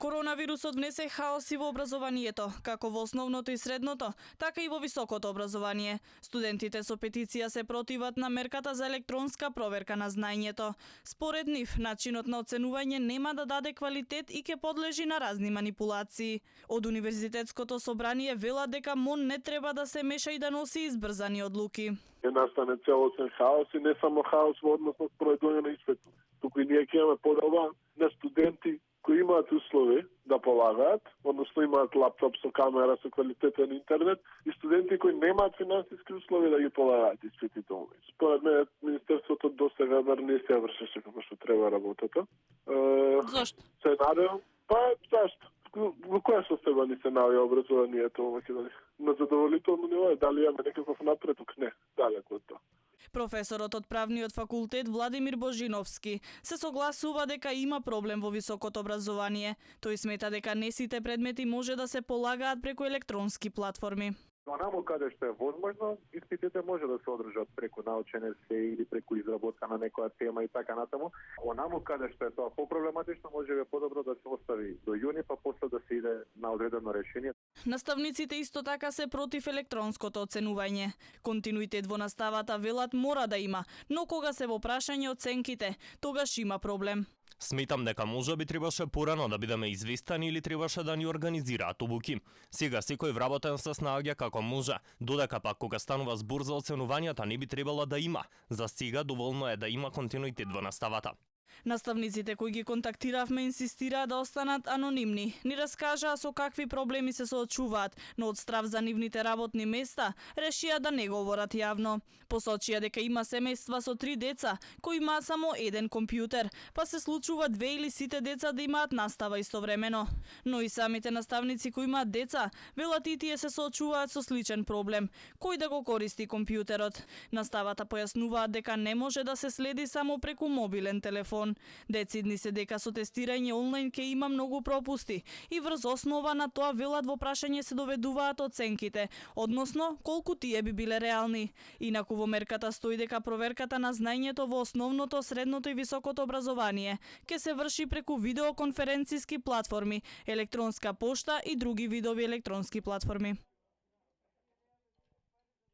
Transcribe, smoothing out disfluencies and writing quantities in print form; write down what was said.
Коронавирусот внесе хаос и во образованието, како во основното и средното, така и во високото образование. Студентите со петиција се противат на мерката за електронска проверка на знаењето. Според нив, начинот на оценување нема да даде квалитет и ќе подлежи на разни манипулации. Од Универзитетското собрание велат дека МОН не треба да се меша и да носи избрзани одлуки. Настане целосен хаос и не само хаос во однос на спроведување на испитот. Туку и ние ќе имаме подоба на студенти кои имаат услови да полагаат, односно имаат лаптоп со камера, со квалитетен интернет, и студенти кои немаат финансиски услови да ги полагаат испитите. Според мене, Министерството досега бар не се вршеше како што треба работата. Зошто? Се надевам, зашто? Во која состојба ни се навија образованието во Македонија? На задоволително ниво е, дали имаме некаков напредок? Не, далеко од тоа. Професорот од правниот факултет Владимир Божиновски се согласува дека има проблем во високото образование. Тој смета дека не сите предмети може да се полагаат преку електронски платформи. Онаму каде што е возможно, испитите може да се одржат преку научен есеј или преку изработка на некоја тема и така натаму. Онаму каде што е тоа попроблематично, може би подобро да се остави до јуни, па после да се иде на одредено решение. Наставниците исто така се против електронското оценување. Континуитет во наставата велат мора да има, но кога се во прашање оценките, тогаш има проблем. Сметам дека можеби требаше порано да бидеме известани или требаше да ни организираат обуки. Сега секој вработен се снаоѓа како може, додека пак кога станува збор за оценувањата не би требало да има. За сега доволно е да има континуитет во наставата. Наставниците кои ги контактиравме инсистираат да останат анонимни. Ни раскажаа со какви проблеми се соочуваат, но од страв за нивните работни места решија да не говорат јавно. Посочија дека има семејства со 3 деца кои имаат само еден компјутер, па се случува 2 или сите деца да имаат настава истовремено. Но и самите наставници кои имаат деца, велат и тие се соочуваат со сличен проблем. Кој да го користи компјутерот? Наставата појаснуваат дека не може да се следи само преку мобилен телефон. Децидни се дека со тестирање онлайн ќе има многу пропусти и врз основа на тоа велат во прашање се доведуваат оценките, односно колку тие би биле реални. Инаку во мерката стои дека проверката на знаењето во основното, средното и високото образование ќе се врши преку видеоконференциски платформи, електронска пошта и други видови електронски платформи.